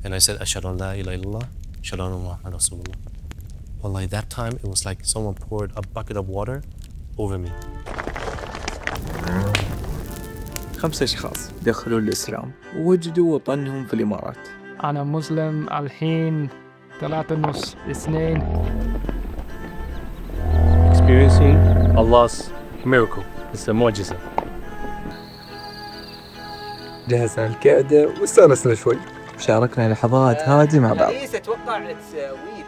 And I said, Ashhadu an la ilaha illallah, Ashhadu anna Muhammad Rasulullah. Wallahi, that time it was like someone poured a bucket of water over me. 5 أشخاص دخلوا الإسلام ووجدوا وطنهم في الإمارات. أنا مسلم الحين 3.5 2. Experiencing Allah's miracle. It's a معجزة. جهزنا القعدة واستانسنا شوي. شاركنا لحظات هادية مع بعض. أتوقع it's wheat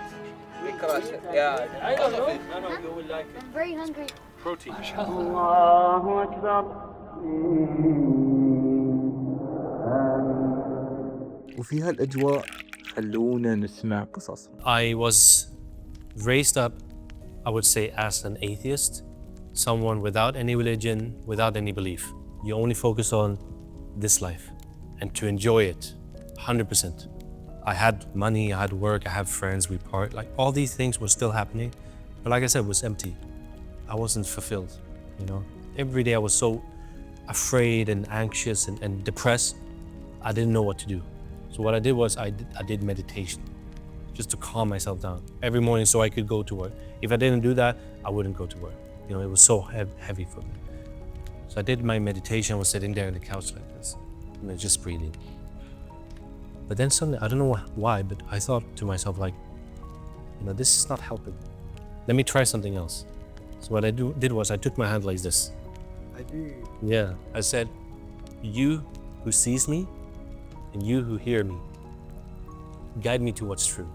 crush. Yeah. I don't know. No, you will like it. I'm very hungry. Protein. الله أكبر. وفي هالأجواء خلونا نسمع قصصهم. I was raised up, I would say, as an atheist, someone without any religion, without any belief. You only focus on this life and to enjoy it 100%. I had money, I had work, I had friends, we part, like all these things were still happening. But like I said, it was empty. I wasn't fulfilled, you know? Every day I was so afraid and anxious and depressed. I didn't know what to do. So what I did was I did meditation just to calm myself down every morning so I could go to work. If I didn't do that, I wouldn't go to work. You know, it was so heavy for me. So I did my meditation, I was sitting there on the couch like this, you know, just breathing. But then suddenly, I don't know why, but I thought to myself like, you know, this is not helping. Let me try something else. So what I did was I took my hand like this. I do. Yeah, I said, you who sees me and you who hear me, guide me to what's true.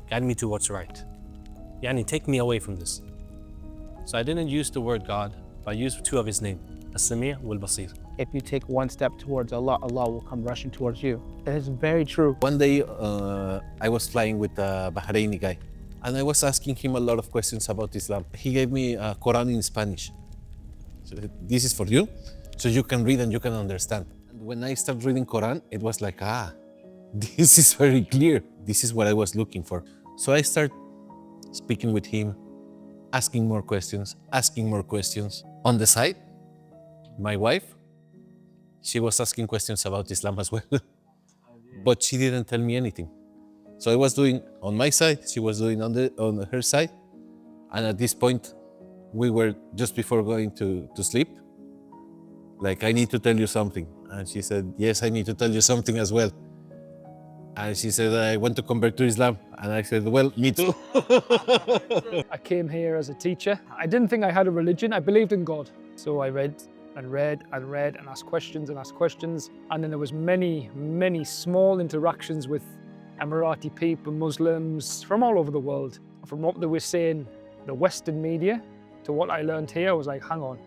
Guide me to what's right. Yani, take me away from this. So I didn't use the word God, but I used 2 of his names, As-Sami' wal-Basir. If you take one step towards Allah, Allah will come rushing towards you. It is very true. One day, I was flying with a Bahraini guy, and I was asking him a lot of questions about Islam. He gave me a Quran in Spanish. So this is for you, so you can read and you can understand. And when I started reading Quran, it was like, this is very clear. This is what I was looking for. So I started speaking with him, asking more questions. On the side, my wife, she was asking questions about Islam as well, but she didn't tell me anything. So I was doing on my side, she was doing on her side, and at this point, we were just before going to sleep. Like, I need to tell you something, and she said, yes, I need to tell you something as well. And she said, I want to convert to Islam, and I said, well, me too. I came here as a teacher. I didn't think I had a religion. I believed in God. So I read and asked questions. And then there was many small interactions with Emirati people, Muslims from all over the world. From what they were saying, the Western media, to what I learned here, I was like, hang on.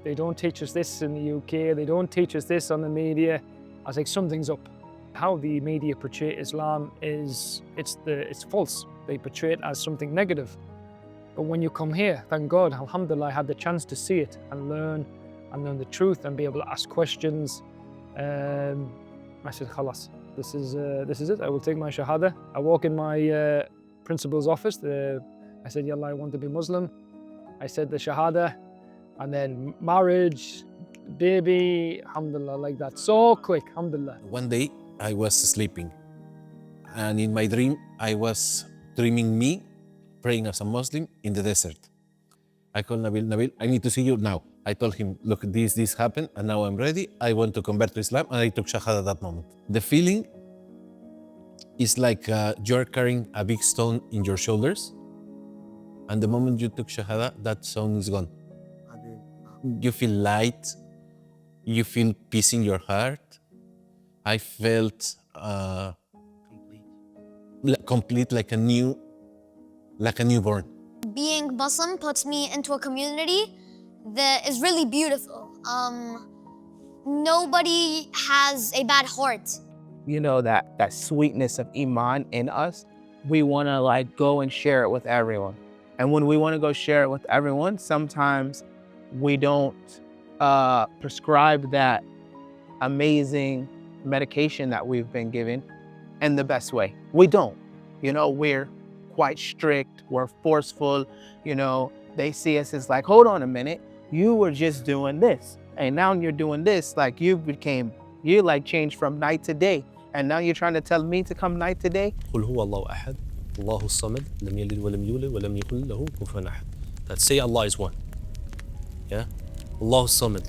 They don't teach us this in the UK. They don't teach us this on the media. I was like, something's up. How the media portray Islam it's false. They portray it as something negative. But when you come here, thank God, alhamdulillah, I had the chance to see it and learn the truth and be able to ask questions. I said, khalas, this is it. I will take my shahada. I walk in my principal's office. I said, yallah, I want to be Muslim. I said the shahada, and then marriage, baby, alhamdulillah, like that. So quick, alhamdulillah. One day, I was sleeping, and in my dream, I was dreaming me praying as a Muslim in the desert. I called Nabil, I need to see you now. I told him, look, this happened, and now I'm ready. I want to convert to Islam, and I took Shahada at that moment. The feeling is like you're carrying a big stone in your shoulders, and the moment you took Shahada, that stone is gone. You feel light, you feel peace in your heart. I felt complete, like a newborn. Being Muslim puts me into a community that is really beautiful. Nobody has a bad heart. You know, that sweetness of Iman in us, we want to like go and share it with everyone. And when we want to go share it with everyone, sometimes we don't prescribe that amazing medication that we've been given in the best way. We don't. You know, we're quite strict, we're forceful, you know, they see us as like, hold on a minute, you were just doing this, and now you're doing this, like you like changed from night to day. And now you're trying to tell me to come night today? قل هو الله أحد الله الصمد لم يلد ولم يولد ولم يكن له كفوا أحد. That say Allah is one. Yeah? Allah Samad.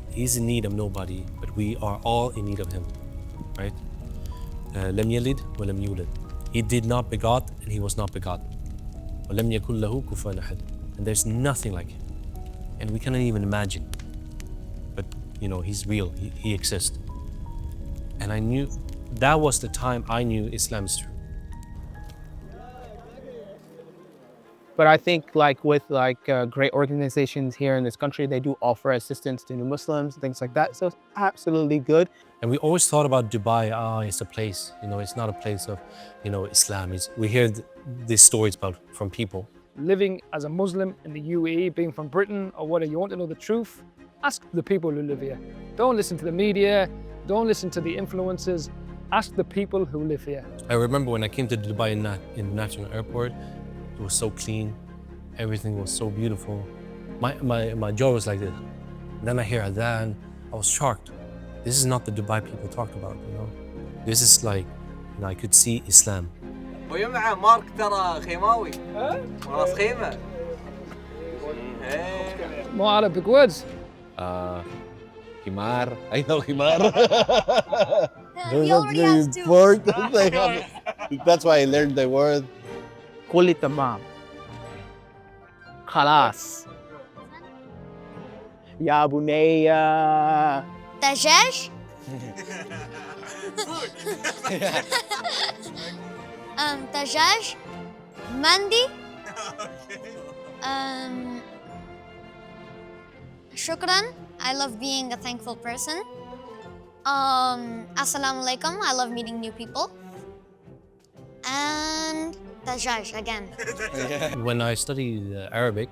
He's in need of nobody, but we are all in need of Him. Right? لم يلد ولم يولد. He did not begot and He was not begotten. ولم يكن له كفوا أحد. And there's nothing like Him. And we cannot even imagine. But you know, He's real. He exists. And I knew that was the time I knew Islam is true. But I think like with great organizations here in this country, they do offer assistance to new Muslims, things like that. So it's absolutely good. And we always thought about Dubai, it's a place, you know, it's not a place of, you know, Islam. We hear these stories from people. Living as a Muslim in the UAE, being from Britain or whatever, you want to know the truth, ask the people who live here. Don't listen to the media, don't listen to the influencers, ask the people who live here. I remember when I came to Dubai International Airport, it was so clean, everything was so beautiful. My jaw was like this. Then I hear adhan, I was shocked. This is not the Dubai people talk about, you know. This is like, you know, I could see Islam. ويمعه مارك ترى خيماوي راس خيمة. More Arabic words. Himar. I know Himar. He already has two. That's why I learned the word. كل تمام. خلاص. يا بني. دجاج. دجاج. مندي. شكرا. I love being a thankful person. Assalamu alaikum. I love meeting new people. And dajaj again. When I studied Arabic,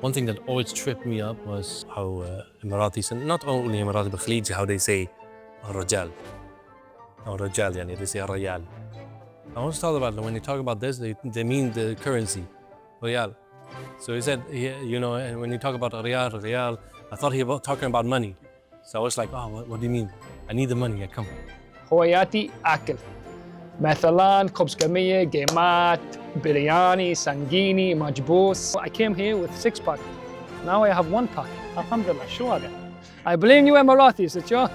one thing that always tripped me up was how Emiratis, and not only Emirati but Khaliji, how they say Rajal. Or Rajal, yani they say Rayal. I always thought about when they talk about this, they mean the currency, Rayal. So he said, you know, and when you talk about Rayal, I thought he was talking about money. So I was like, oh, what do you mean? I need the money, come. هواياتي أكل. مثلاً خبز كمية, جيمات, biryani, sangini, majbous. I came here with 6-pack. Now I have 1 pack. Alhamdulillah, شو هذا? I blame you Emiratis, it's your